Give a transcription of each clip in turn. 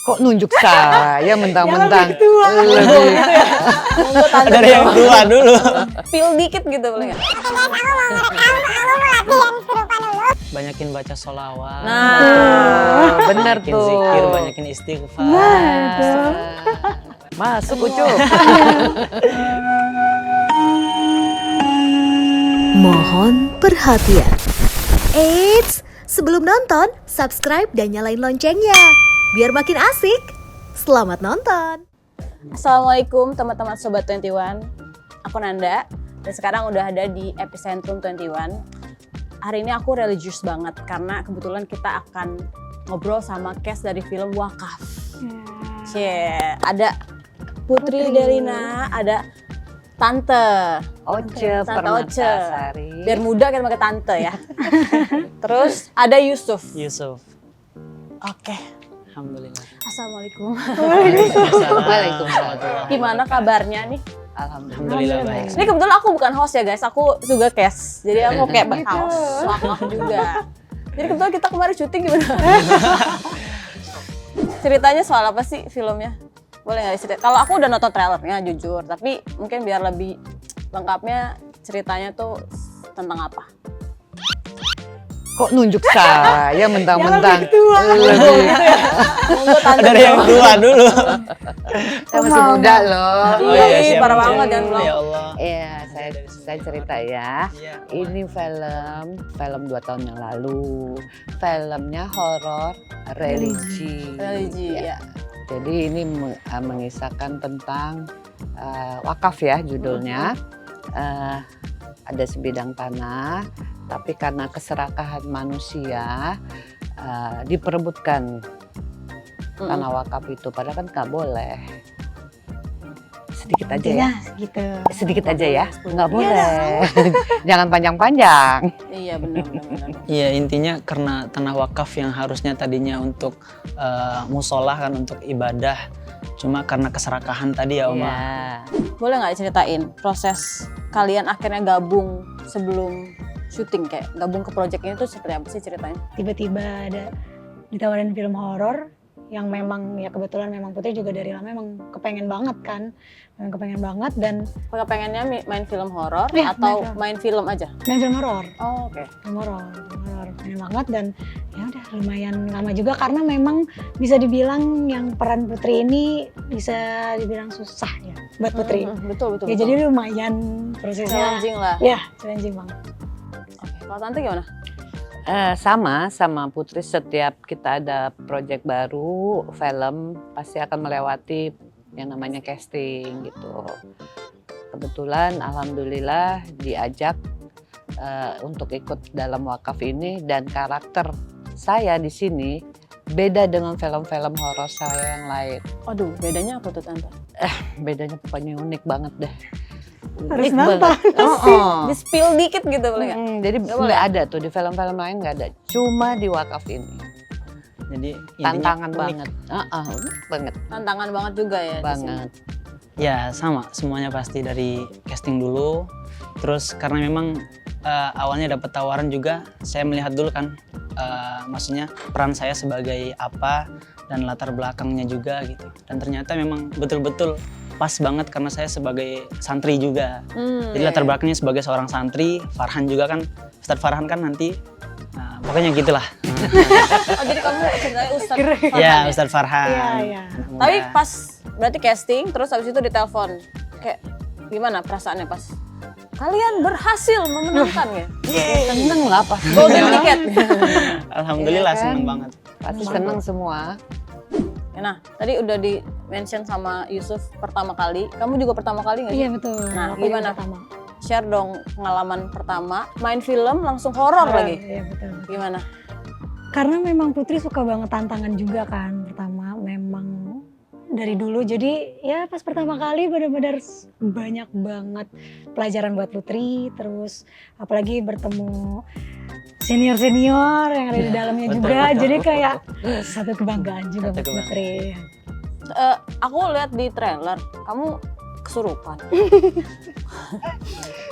Kok nunjuk saya mentang-mentang lebih Dari yang tua dulu. Feel dikit gitu boleh nggak? Banyakin baca sholawat. Nah, bener Banyakin tuh. zikir, banyakin istighfar. Masuk Ucup. Mohon perhatian. Eits, sebelum nonton, subscribe dan nyalain loncengnya. Biar makin asik. Selamat nonton. Assalamualaikum teman-teman Sobat 21. Aku Nanda dan sekarang udah ada di Epicentrum 21. Hari ini aku religius banget karena kebetulan kita akan ngobrol sama cast dari film Wakaf. Ada Putri Delina, ada Tante Oce Oce. Permatasari. Biar muda kita pakai Tante ya. Terus ada Yusuf. Yusuf. Oke. Alhamdulillah. Assalamualaikum. Waalaikumsalam. Gimana kabarnya nih? Alhamdulillah baik. Ini kebetulan aku bukan host ya guys, aku juga cast. Jadi aku kayak berkaos, wakaf juga. Jadi kebetulan kita kemarin syuting gimana? Ceritanya soal apa sih filmnya? Boleh nggak diceritain? Kalau aku udah nonton trailernya jujur, tapi mungkin biar lebih lengkapnya ceritanya tuh tentang apa? Kok nunjuk saya mentang-mentang Lebih. Dari yang tua dulu. Saya masih muda loh. Iya, siap. parah banget jangan bilang. Ya Allah. Iya, saya cerita ya. Iya. Ini film 2 tahun yang lalu. Filmnya horor religi. Religi, ya. Jadi ini mengisahkan tentang wakaf ya judulnya. Ada sebidang tanah, tapi karena keserakahan manusia diperebutkan tanah wakaf itu. Padahal kan nggak boleh. Sedikit aja ya. Gitu. Sedikit aja ya. Nggak boleh. Jangan panjang-panjang. Iya benar. Iya, intinya karena tanah wakaf yang harusnya tadinya untuk musola kan, untuk ibadah. Cuma karena keserakahan tadi ya Oma. Iya. Boleh nggak ceritain proses kalian akhirnya gabung sebelum syuting, kayak gabung ke project ini tuh seperti apa sih ceritanya? Tiba-tiba ada ditawarin film horor yang memang ya kebetulan memang Putri juga dari lama emang kepengen banget kan. Memang kepengen banget dan Pengennya main film horor Iya, atau main main film aja? main film horor. Oh, oke. Film horor pengen banget dan ya udah lumayan lama juga karena memang bisa dibilang yang peran Putri ini bisa dibilang susah ya buat Putri. Betul. Ya jadi lumayan prosesnya. challenging lah. Ya, challenging banget. Oke. Kalau Tante gimana? Sama Putri, setiap kita ada project baru film pasti akan melewati yang namanya casting gitu. Kebetulan alhamdulillah diajak untuk ikut dalam wakaf ini, dan karakter saya di sini beda dengan film-film horor saya yang lain. Aduh, bedanya apa tuh Tante? Bedanya pokoknya unik banget deh. Harus Unik nonton. banget. Di-spill dikit gitu boleh nggak? Jadi Nggak boleh? nggak ada tuh di film-film lain, nggak ada. Cuma di wakaf ini. Jadi intinya Tantangan unik. banget. Unik banget. Tantangan banget juga ya. di sini. Banget. Ya sama, semuanya pasti dari casting dulu. Terus karena memang awalnya dapat tawaran juga, saya melihat dulu kan, maksudnya peran saya sebagai apa dan latar belakangnya juga gitu. Dan ternyata memang betul-betul pas banget karena saya sebagai santri juga. Jadi latar belakangnya sebagai seorang santri, Farhan juga kan, Ustadz Farhan kan nanti, pokoknya gitulah. Oh, jadi kamu ceritanya Ustadz Farhan Ya, ya? Ustadz Farhan. Iya. Tapi pas berarti casting, terus habis itu ditelepon. Kayak gimana perasaannya pas? Kalian berhasil memenangkan ya? Seneng lah pasti. Golden ticket. Alhamdulillah Iya kan? seneng banget. Pasti seneng semua. Nah, tadi udah di-mention sama Yusuf pertama kali. Kamu juga pertama kali nggak sih? Iya betul. Nah, Aku yang gimana? pertama. Share dong pengalaman pertama. Main film langsung horor lagi. Iya betul. Gimana? Karena memang Putri suka banget tantangan juga kan. Pertama memang dari dulu, jadi ya pas pertama kali benar-benar banyak banget pelajaran buat Putri. Terus apalagi bertemu senior-senior yang ada di dalamnya Betul, juga. betul. Jadi kayak satu kebanggaan juga Satu buat kebanggaan. Putri. Aku lihat di trailer, kamu kesurupan.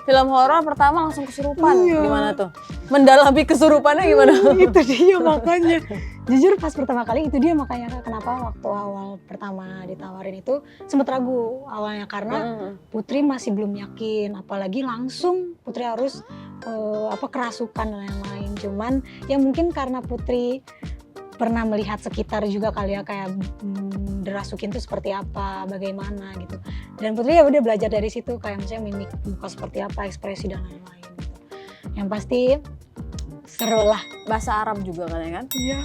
Film horor pertama langsung kesurupan. Iya. Gimana tuh? Mendalami kesurupannya gimana? Itu dia makanya. jujur pas pertama kali itu dia makanya kenapa waktu awal pertama ditawarin itu sempet ragu awalnya karena Putri masih belum yakin, apalagi langsung Putri harus kerasukan dan lain-lain. Cuman ya mungkin karena Putri pernah melihat sekitar juga kali ya kayak dirasukin tuh seperti apa, bagaimana gitu. Dan Putri ya udah belajar dari situ kayak misalnya mimik muka seperti apa, ekspresi dan lain-lain gitu. Yang pasti seru lah. Bahasa Arab juga kan ya kan? Iya.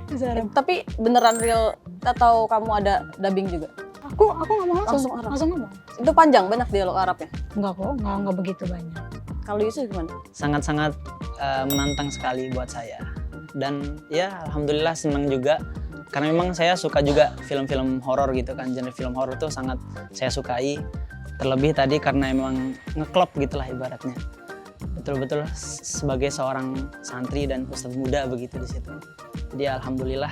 Bahasa Arab. Tapi beneran real atau kamu ada dubbing juga? Aku ngomong Langsung Arab? langsung ngomong. Itu panjang banyak dialog Arabnya? Enggak kok, enggak begitu banyak. Kalau Yusuf gimana? Sangat-sangat menantang sekali buat saya. Dan ya alhamdulillah senang juga karena memang saya suka juga film-film horor gitu kan, genre film horor tuh sangat saya sukai, terlebih tadi karena emang ngeklop gitulah ibaratnya, betul-betul sebagai seorang santri dan ustadz muda begitu di situ. Jadi alhamdulillah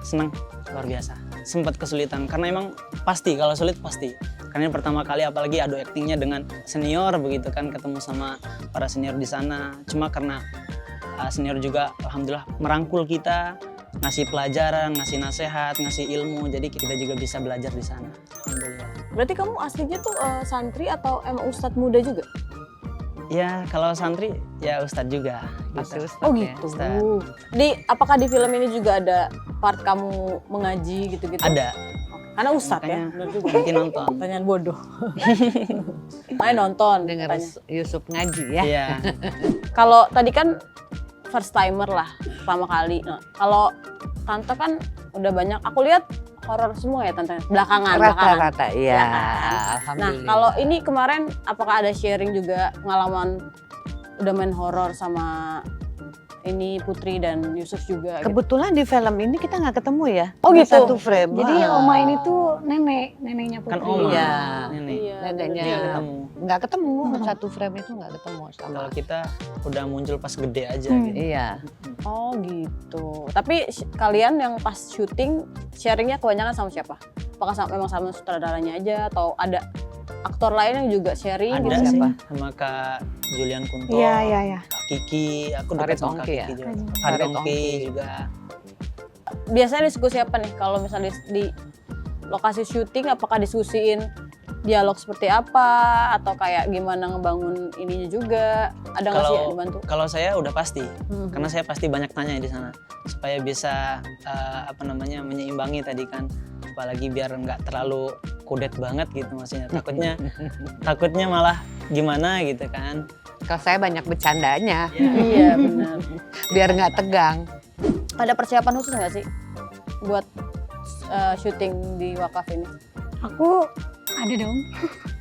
senang luar biasa. Sempat kesulitan karena emang pasti kalau sulit pasti karena ini pertama kali apalagi adu aktingnya dengan senior begitu kan, ketemu sama para senior di sana. Cuma karena senior juga alhamdulillah merangkul kita, ngasih pelajaran, ngasih nasihat, ngasih ilmu, jadi kita juga bisa belajar di sana. Alhamdulillah. Berarti kamu aslinya tuh santri atau emang ustadz muda juga? Ya kalau santri ya ustadz juga. Pasti Gitu. Ustadz Oh ya. gitu. Ustadz. Apakah di film ini juga ada part kamu mengaji gitu-gitu? Ada. Karena ustadz ya, Makanya bener juga. mungkin nonton. Pertanyaan bodoh. Main nonton Dengar katanya. Yusuf ngaji ya. Iya. Kalau tadi kan first timer lah, pertama kali. Nah, kalau Tante kan udah banyak, aku lihat horor semua ya Tante, belakangan. Rata-rata iya. Ya kan? Nah, Alhamdulillah. kalau ini kemarin apakah ada sharing juga pengalaman udah main horor sama ini Putri dan Yusuf juga? Gitu? Kebetulan di film ini kita nggak ketemu ya. Oh Di gitu? Satu frame. Jadi Wah. Oma ini tuh neneknya Putri. Kan Oma. Iya. Nenek. Iya, Neneknya. Dia ketemu. Nggak ketemu, satu frame itu nggak ketemu sama. Kalau kita udah muncul pas gede aja gitu. Iya. Oh gitu. Tapi kalian yang pas syuting sharingnya kebanyakan sama siapa? Apakah memang sama sutradaranya aja atau ada aktor lain yang juga sharing? Ada gitu? sih Siapa? sama Kak Julian Kunto, Iya. Kak Kiki, aku Farid dekat sama Kak Ongki ya? Kiki juga. Farid Farid Ongki Ongki. juga. Biasanya diskusi apa nih kalau misalnya di lokasi syuting? Apakah diskusiin dialog seperti apa atau kayak gimana ngebangun ininya juga? Ada nggak sih yang dibantu? Kalau saya udah pasti, Hmm. karena saya pasti banyak tanya di sana supaya bisa menyeimbangi tadi kan, apalagi biar nggak terlalu kudet banget gitu maksudnya. Takutnya malah gimana gitu kan. Kalau saya banyak bercandanya, Iya benar. biar nggak tegang. Ada persiapan khusus nggak sih buat syuting di Wakaf ini? Aku ada dong.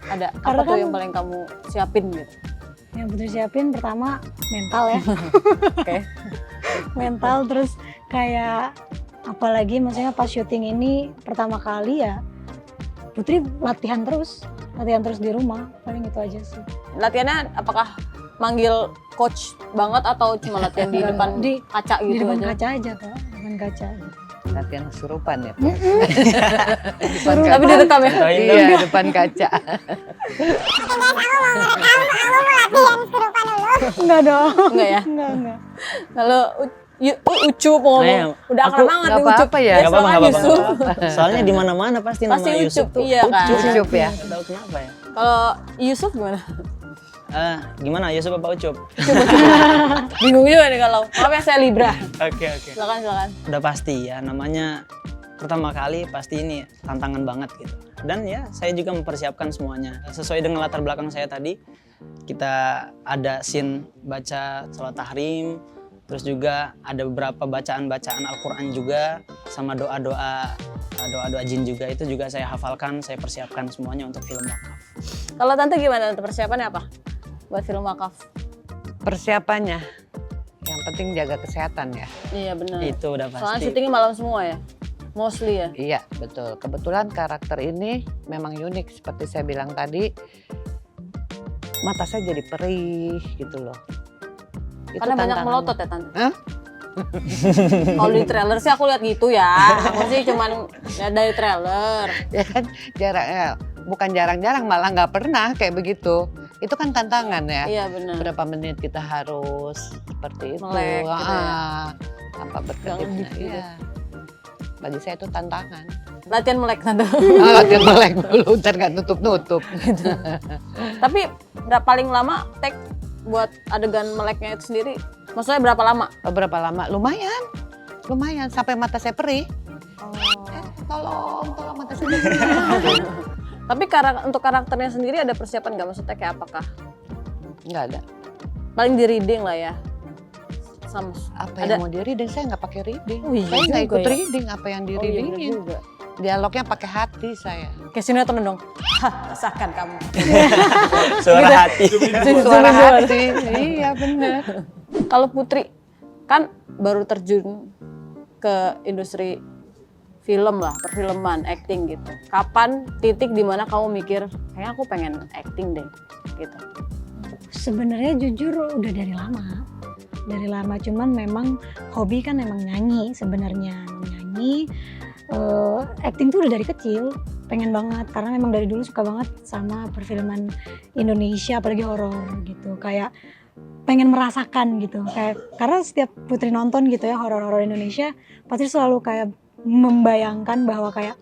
Ada Karena apa tuh kan- yang paling kamu siapin gitu? Yang Putri siapin pertama mental ya. Oke. Mental terus kayak apalagi maksudnya pas syuting ini pertama kali ya Putri latihan terus di rumah, paling itu aja sih. Latihannya apakah manggil coach banget atau cuma latihan di depan Di- kaca Di gitu depan aja? kaca aja kok, depan kaca. Latihan kesurupan ya. Seru. Tapi direkam ya? Contohin dong. Iya, depan kaca. Enggak dong. Enggak ya? Enggak. Kalau Ucup ngomong, Nah, udah akrab aku- banget nggak nih Ucup. apa-apa ya? Nggak apa-apa, silakan nggak apa-apa. Yusuf. Soalnya di mana-mana pasti Pasti nama Yusuf Ucup, tuh. iya kan? Ucup ya. Nggak tahu kenapa ya. Kalau Yusuf gimana? Gimana Yusuf apa Ucup? Bingung juga nih kalau. Maaf ya saya Libra. Oke. Silakan. Udah pasti ya, namanya pertama kali pasti ini tantangan banget gitu. Dan ya saya juga mempersiapkan semuanya. Sesuai dengan latar belakang saya tadi, kita ada scene baca sholat tahrim, terus juga ada beberapa bacaan-bacaan Al-Quran juga, sama doa-doa jin juga, itu juga saya hafalkan, saya persiapkan semuanya untuk film wakaf. Kalau Tante gimana? Tante persiapannya apa buat film Wakaf? Persiapannya, yang penting jaga kesehatan ya. Iya benar. Itu udah Soalnya pasti. syutingnya malam semua ya? Mostly ya? Iya, betul. Kebetulan karakter ini memang unik seperti saya bilang tadi. Mata saya jadi perih gitu loh. Itu Karena banyak tantangannya. melotot ya Tante? Hah? Kalau di trailer sih aku lihat gitu ya. Aku sih cuman lihat dari trailer. Ya kan bukan jarang-jarang, malah nggak pernah kayak begitu. Itu kan tantangan ya. Iya benar. Berapa menit kita harus seperti itu. Melek gitu ya. apa Nggak berkedipnya. ngedip gitu. Iya. Bagi saya itu tantangan. Latihan melek tante. Latihan melek dulu, ntar nggak nutup-nutup. Tapi paling lama take buat adegan meleknya itu sendiri, maksudnya berapa lama? Berapa lama? Lumayan sampai mata saya perih. Tolong mata saya perih. Tapi untuk karakternya sendiri ada persiapan nggak, maksudnya kayak apakah? Nggak ada. Paling di reading lah ya. Sama Apa ada yang mau di reading? Saya nggak pakai reading. Oh, iya Saya nggak juga ikut ya. reading. Apa yang di Oh, iya, bener readingin? juga. Dialognya pakai hati saya. Kayak sinetron dong. Hah, rasakan kamu. Suara hati. Suara hati. Iya bener. Kalau Putri kan baru terjun ke industri film lah, perfilman, acting gitu. Kapan titik dimana kamu mikir, kayaknya aku pengen acting deh, gitu. Sebenarnya jujur udah dari lama, cuman memang hobi kan emang nyanyi sebenarnya, nyanyi, acting tuh udah dari kecil, pengen banget karena memang dari dulu suka banget sama perfilman Indonesia, apalagi horor gitu, kayak pengen merasakan gitu, kayak karena setiap Putri nonton gitu ya horor-horor Indonesia pasti selalu kayak membayangkan bahwa kayak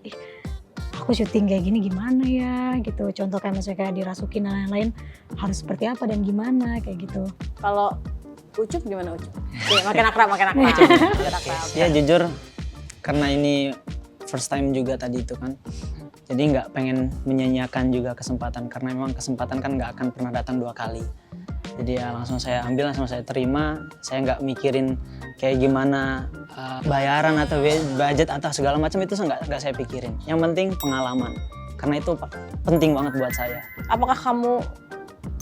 aku syuting kayak gini gimana ya gitu, contoh kayak misalnya kayak dirasukin dan lain-lain harus seperti apa dan gimana kayak gitu. Kalau Ucup gimana Ucup? Oke, makin akrab. Makin akrab. Ya jujur karena ini first time juga tadi itu kan. Jadi nggak pengen menyanyiakan juga kesempatan karena memang kesempatan kan nggak akan pernah datang 2 kali. Jadi ya langsung saya ambil, langsung saya terima. Saya nggak mikirin kayak gimana bayaran atau budget atau segala macam itu nggak saya pikirin. Yang penting pengalaman karena itu penting banget buat saya. Apakah kamu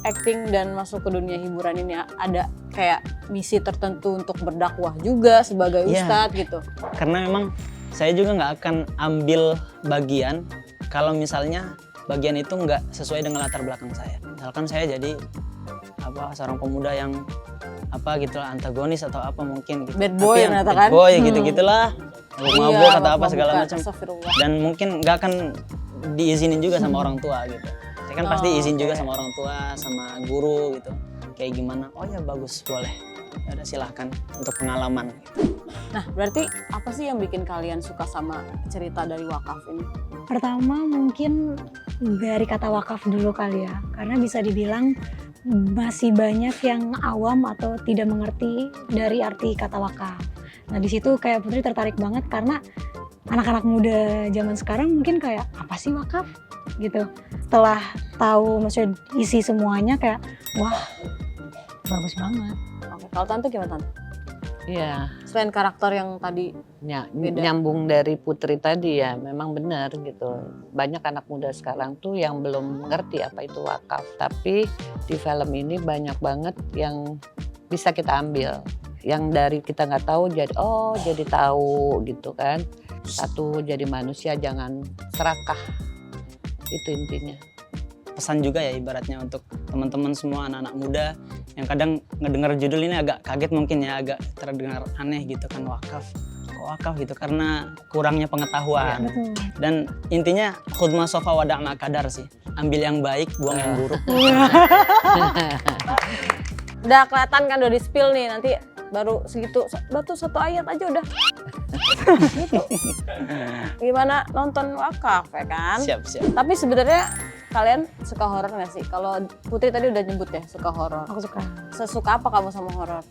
acting dan masuk ke dunia hiburan ini ada kayak misi tertentu untuk berdakwah juga sebagai Iya. ustadz gitu? Karena memang saya juga nggak akan ambil bagian kalau misalnya bagian itu nggak sesuai dengan latar belakang saya. Misalkan saya jadi seorang pemuda yang gitulah antagonis atau apa mungkin gitu. Bad boy Tapi yang mengatakan. bad boy gitu-gitulah. Mabuk atau apa segala macam. Astagfirullah. Dan mungkin nggak akan diizinin juga sama orang tua gitu. Saya kan pasti izin juga oke. sama orang tua, sama guru gitu. Kayak gimana? Oh ya bagus, boleh. Ya udah silahkan untuk pengalaman. Nah, berarti apa sih yang bikin kalian suka sama cerita dari Wakaf ini? Pertama mungkin dari kata wakaf dulu kali ya, karena bisa dibilang masih banyak yang awam atau tidak mengerti dari arti kata wakaf. Nah di situ kayak Putri tertarik banget karena anak-anak muda zaman sekarang mungkin kayak apa sih wakaf gitu. Setelah tahu maksudnya isi semuanya kayak wah bagus banget. Oke, kalau Tante gimana Tante? Iya. Selain karakter yang tadi Beda. Nyambung dari Putri tadi ya, memang benar gitu. Banyak anak muda sekarang tuh yang belum mengerti apa itu wakaf. Tapi di film ini banyak banget yang bisa kita ambil. Yang dari kita nggak tahu jadi tahu gitu kan. Satu, jadi manusia jangan serakah. Itu intinya. Pesan juga ya ibaratnya untuk teman-teman semua anak-anak muda yang kadang ngedengar judul ini agak kaget mungkin ya, agak terdengar aneh gitu kan, wakaf. Kok wakaf gitu karena kurangnya pengetahuan. Betul. Dan intinya khudma sofa wada'ma kadar sih. Ambil yang baik, buang yang buruk. udah kelihatan kan, udah di spill nih, nanti baru segitu, batu 1 ayat aja udah. Gitu. Gimana nonton Wakaf ya kan? Siap. Tapi sebenarnya kalian suka horor nggak sih? Kalau Putri tadi udah nyebut ya suka horor. Aku suka. Sesuka apa kamu sama horor?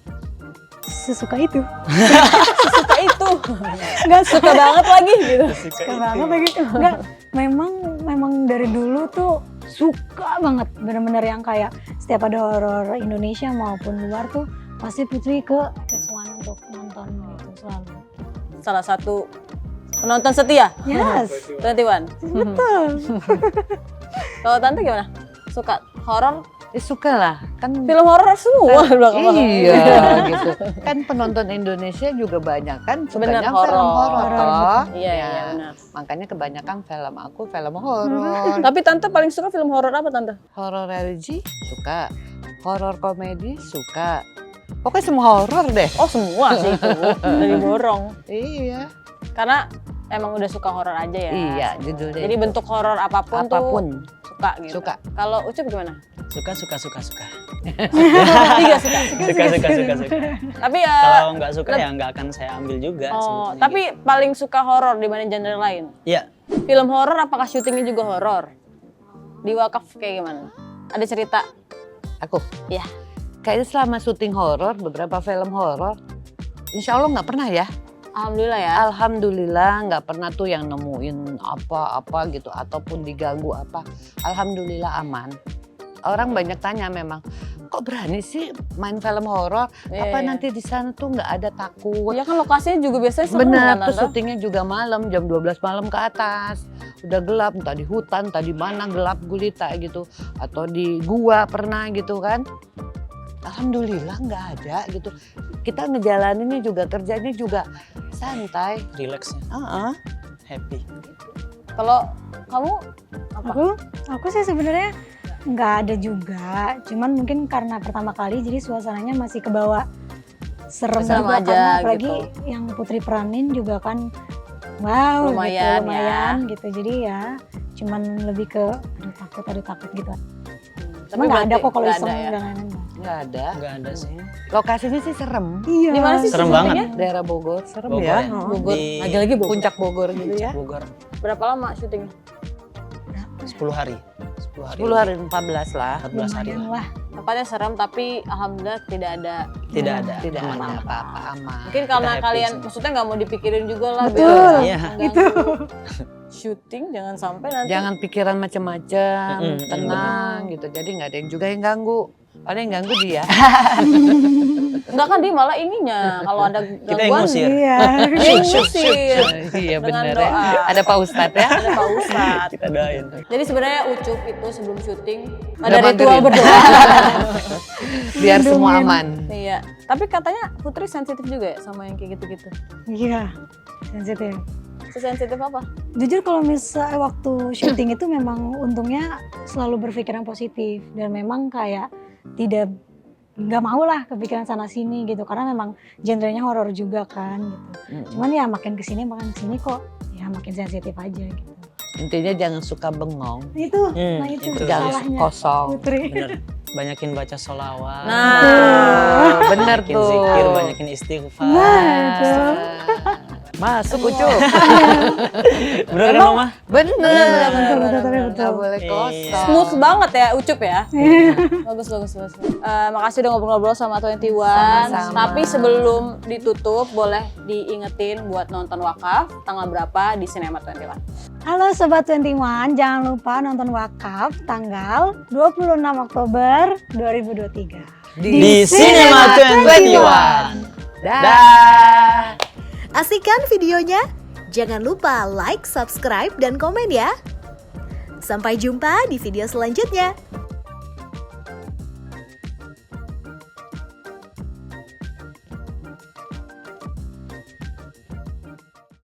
Sesuka itu. Suka itu. Nggak suka banget lagi gitu. Suka banget lagi. Enggak, memang dari dulu tuh suka banget. Bener-bener yang kayak setiap ada horor Indonesia maupun luar tuh pasti Putri ke X1 untuk nonton gitu selalu. Salah satu penonton setia. Yes. 21. Betul. Kalau Tante gimana? Suka horor? Suka lah kan. Film horor semua di belakang. Iya gitu. Kan penonton Indonesia juga banyak kan Bener, sukanya horor. film horor toh. Iya, Ya, iya benar. Makanya kebanyakan film aku film horor. Tapi Tante paling suka film horor apa Tante? Horor religi suka, horor komedi suka. Pokoknya semua horor deh. Oh semua sih itu, dari borong. Iya. Karena emang udah suka horor aja ya. Iya, judulnya. Jadi itu. bentuk horor apapun apapun tuh suka gitu. suka. Kalau Ucup gimana? Suka. Tiga suka. Suka. Tapi Kalau nggak suka ya nggak akan saya ambil juga. oh, sebetulnya tapi paling suka horor dibanding genre lain. Iya. Film horor apakah syutingnya juga horor? Di Wakaf kayak gimana? Ada cerita? Aku Ya. kayaknya selama syuting horor, beberapa film horor, insya Allah nggak pernah ya. Alhamdulillah ya. Alhamdulillah nggak pernah tuh yang nemuin apa-apa gitu ataupun diganggu apa. Alhamdulillah aman. Orang banyak tanya memang, kok berani sih main film horor? Iya, Apa iya. nanti di sana tuh nggak ada takut? Ya kan lokasinya juga biasanya serem Benar, kan, terus Tante? syutingnya juga malam, jam 12 malam ke atas. Udah gelap, entah di hutan, entah di mana gelap gulita gitu. Atau di gua pernah gitu kan. Alhamdulillah nggak ada gitu. Kita ngejalaninnya juga, kerjanya juga santai. Relax ya, Heeh. happy. Kalau kamu apa? Aku sih sebenarnya nggak ada juga, cuman mungkin karena pertama kali jadi suasananya masih kebawa serem Serem juga, aja karena apalagi gitu. yang Putri peranin juga kan wow Lumayan, gitu, lumayan gitu, jadi ya cuman lebih ke aduh takut gitu. Cuma nggak ada berarti kok kalau nggak iseng ada ya? dan lain-lain. Nggak ada. Nggak ada sih. Lokasinya sih serem. Iya. Di mana sih Serem syutingnya? Daerah Bogor, serem Bogor ya. ya? Bogor. Di- Lagi-lagi Bogor. Puncak Bogor gitu ya. Bogor Berapa lama syutingnya? 10 hari. 10 hari. 10 hari, 14 lah. 14 hari Lumayan lah. lah. Tempatnya serem tapi alhamdulillah tidak ada. Tidak ada. Tidak aman. ada apa-apa, aman. Mungkin karena happy kalian sih. maksudnya nggak mau dipikirin juga lah. Betul, Iya. itu. Syuting jangan sampai nanti. Jangan pikiran macam-macam, Mm-mm, tenang gitu. Jadi nggak ada yang juga yang ganggu. Ada yang ganggu dia. Enggak kan dia malah ininya kalau ada Kita yang gangguan. ngusir. Iya. Dia yang ngusir. Iya Dengan bener doa. ya. Ada Pak Ustadz ya. Ada Pak Ustadz. Kita doain. Jadi sebenarnya Ucup itu sebelum syuting Udah ada ritual magerin. berdoa. Biar semua aman. Iya. Tapi katanya Putri sensitif juga ya sama yang kayak gitu-gitu. Iya, sensitif. Sesensitif apa? Jujur kalau misalnya waktu syuting itu memang untungnya selalu berpikiran positif dan memang kayak nggak mau lah kepikiran sana sini gitu karena memang genrenya horor juga kan gitu. Cuman ya makin kesini kok ya makin sensitif aja gitu. Intinya jangan suka bengong. Itu, Hmm, nah itu itu. Jangan salahnya kosong. Putri. Bener. Banyakin baca sholawat. Nah, bener Banyakin tuh. zikir, banyakin istighfar. Nah, itu. Masuk Ucup. Bener kan Mama? Bener. Betul, betul. Nggak boleh Iya. kosong. Smooth banget ya Ucup ya. Bagus. Makasih udah ngobrol-ngobrol sama 21. Sama-sama. Tapi sebelum ditutup boleh diingetin buat nonton Wakaf tanggal berapa di Cinema 21. Halo Sobat 21, jangan lupa nonton Wakaf tanggal 26 Oktober 2023. Di Cinema 21. Dah. Asik kan videonya? Jangan lupa like, subscribe, dan komen ya. Sampai jumpa di video selanjutnya.